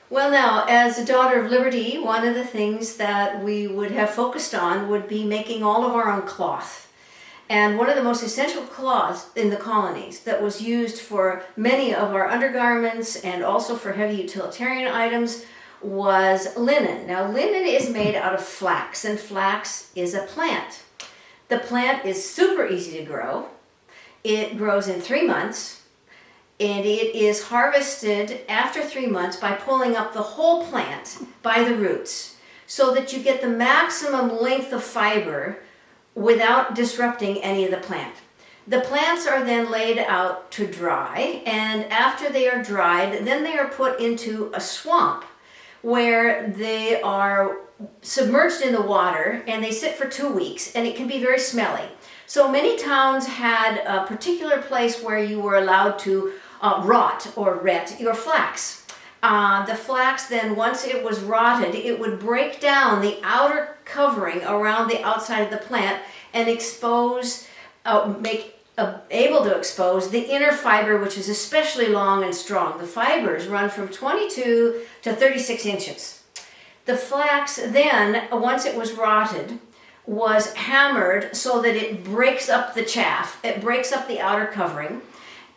Well, now, as a daughter of liberty, one of the things that we would have focused on would be making all of our own cloth. And one of the most essential cloths in the colonies that was used for many of our undergarments and also for heavy utilitarian items was linen. Now, linen is made out of flax, and flax is a plant. The plant is super easy to grow. It grows in 3 months, and it is harvested after 3 months by pulling up the whole plant by the roots so that you get the maximum length of fiber without disrupting any of the plant. The plants are then laid out to dry, and after they are dried, then they are put into a swamp where they are submerged in the water and they sit for 2 weeks, and it can be very smelly. So many towns had a particular place where you were allowed to rot or ret your flax. The flax then, once it was rotted, it would break down the outer covering around the outside of the plant and expose, able to expose the inner fiber, which is especially long and strong. The fibers run from 22 to 36 inches. The flax then, once it was rotted, was hammered so that it breaks up the chaff, it breaks up the outer covering,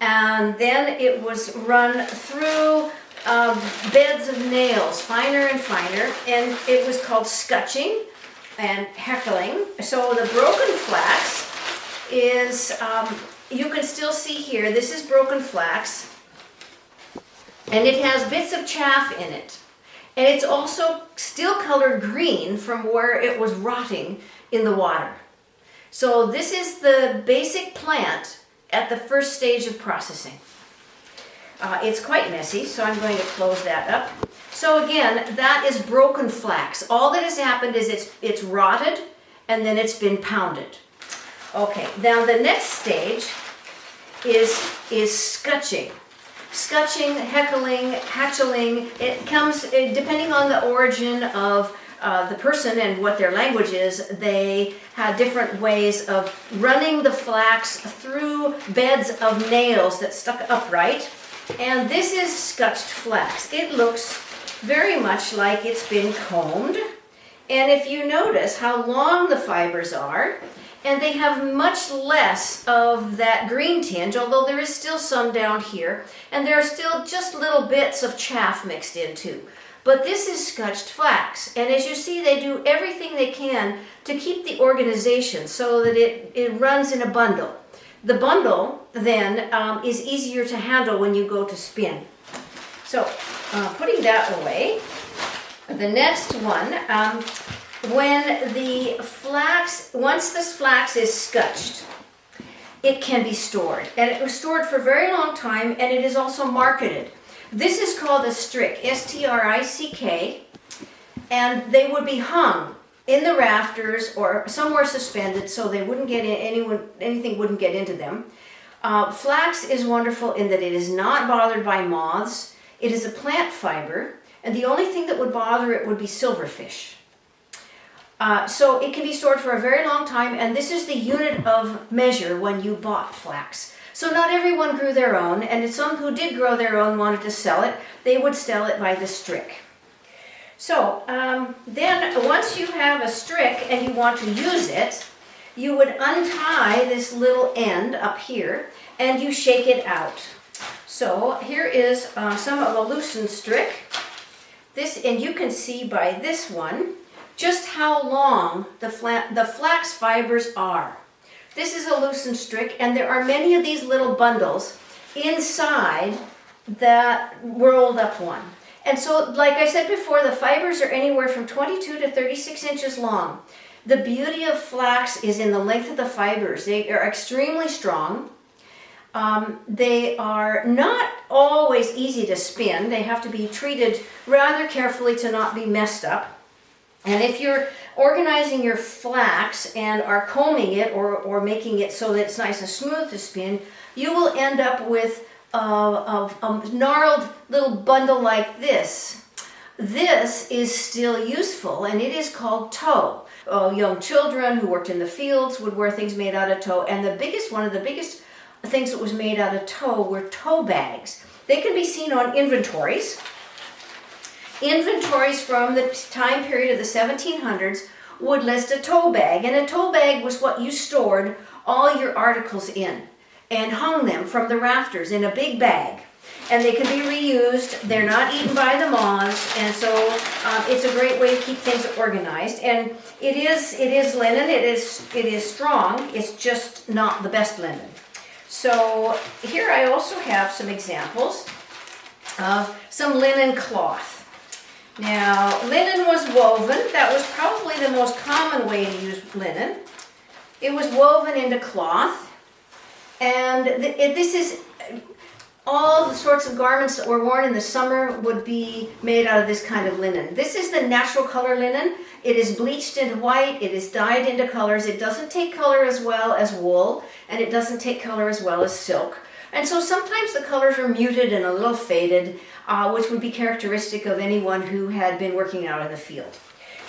and then it was run through beds of nails, finer and finer, and it was called scutching and heckling. So the broken flax is, you can still see here, this is broken flax, and it has bits of chaff in it. And it's also still colored green from where it was rotting in the water. So this is the basic plant at the first stage of processing. It's quite messy, so I'm going to close that up. So again, that is broken flax. All that has happened is it's rotted and then it's been pounded. Okay, now the next stage is scutching. Scutching, heckling, hatcheling, it comes, depending on the origin of the person and what their language is, they have different ways of running the flax through beds of nails that stuck upright. And this is scutched flax. It looks very much like it's been combed. And if you notice how long the fibers are, and they have much less of that green tinge, although there is still some down here, and there are still just little bits of chaff mixed in too. But this is scutched flax, and as you see, they do everything they can to keep the organization so that it runs in a bundle. The bundle then is easier to handle when you go to spin. So putting that away, the next one, when the flax, once this flax is scutched, it can be stored. And it was stored for a very long time, and it is also marketed. This is called a strick, S-T-R-I-C-K, and they would be hung in the rafters or somewhere suspended so they wouldn't get in, anything wouldn't get into them. Flax is wonderful in that it is not bothered by moths. It is a plant fiber, and the only thing that would bother it would be silverfish. So it can be stored for a very long time, and this is the unit of measure when you bought flax. So not everyone grew their own, and some who did grow their own wanted to sell it. They would sell it by the strick. So then once you have a strick and you want to use it, you would untie this little end up here and you shake it out. So here is some of a loosened strick. This, and you can see by this one just how long the flax fibers are. This is a loosened strick, and there are many of these little bundles inside that rolled up one. And so, like I said before, the fibers are anywhere from 22 to 36 inches long. The beauty of flax is in the length of the fibers. They are extremely strong. They are not always easy to spin. They have to be treated rather carefully to not be messed up. And if you're organizing your flax and are combing it or making it so that it's nice and smooth to spin, you will end up with a gnarled little bundle like this. This is still useful, and it is called tow. Young children who worked in the fields would wear things made out of tow, and one of the biggest things that was made out of tow were tow bags. They can be seen on inventories. Inventories from the time period of the 1700s would list a tow bag, and a tow bag was what you stored all your articles in and hung them from the rafters in a big bag. And they can be reused, they're not eaten by the moths, and so it's a great way to keep things organized. And it is linen, it is strong, it's just not the best linen. So here I also have some examples of some linen cloth. Now, linen was woven. That was probably the most common way to use linen. It was woven into cloth, and this is all the sorts of garments that were worn in the summer would be made out of this kind of linen. This is the natural color linen. It is bleached into white. It is dyed into colors. It doesn't take color as well as wool, and it doesn't take color as well as silk. And so sometimes the colors are muted and a little faded, which would be characteristic of anyone who had been working out in the field.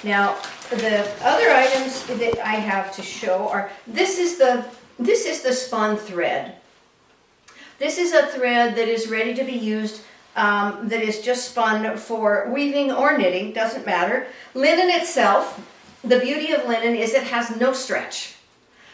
Now, the other items that I have to show are, this is the spun thread. This is a thread that is ready to be used, that is just spun for weaving or knitting, doesn't matter. Linen itself, the beauty of linen is it has no stretch.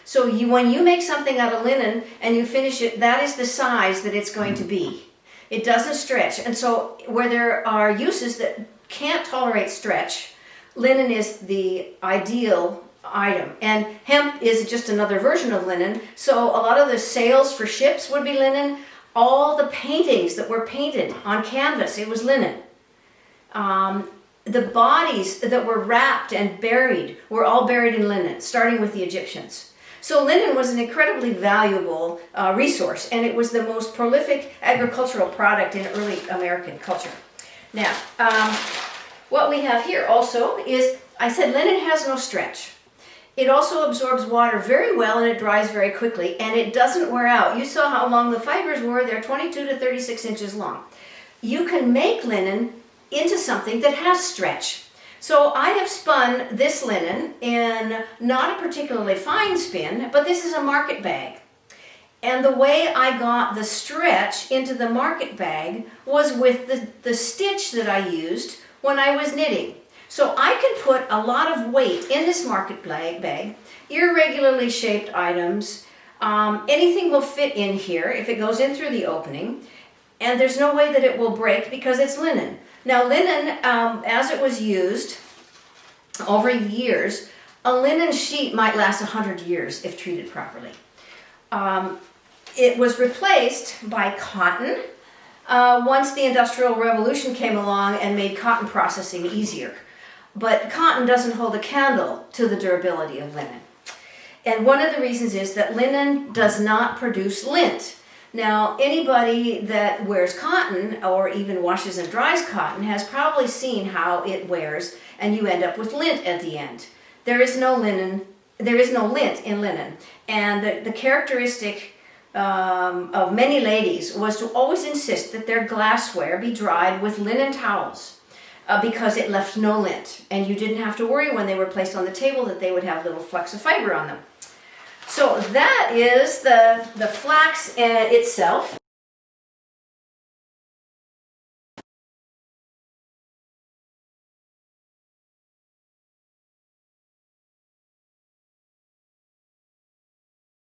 So when you make something out of linen and you finish it, that is the size that it's going to be. It doesn't stretch. And so where there are uses that can't tolerate stretch, linen is the ideal item. And hemp is just another version of linen. So a lot of the sails for ships would be linen. All the paintings that were painted on canvas, it was linen. The bodies that were wrapped and buried were all buried in linen, starting with the Egyptians. So linen was an incredibly valuable resource, and it was the most prolific agricultural product in early American culture. Now, what we have here also is, I said linen has no stretch. It also absorbs water very well, and it dries very quickly, and it doesn't wear out. You saw how long the fibers were. They're 22 to 36 inches long. You can make linen into something that has stretch. So I have spun this linen in not a particularly fine spin, but this is a market bag. And the way I got the stretch into the market bag was with the stitch that I used when I was knitting. So I can put a lot of weight in this market bag, irregularly shaped items. Anything will fit in here if it goes in through the opening, and there's no way that it will break because it's linen. Now linen, as it was used over years, a linen sheet might last 100 years if treated properly. It was replaced by cotton once the Industrial Revolution came along and made cotton processing easier. But cotton doesn't hold a candle to the durability of linen. And one of the reasons is that linen does not produce lint. Now, anybody that wears cotton or even washes and dries cotton has probably seen how it wears, and you end up with lint at the end. There is no lint in linen. And the characteristic of many ladies was to always insist that their glassware be dried with linen towels. Because it left no lint, and you didn't have to worry when they were placed on the table that they would have little flecks of fiber on them. So that is the flax itself.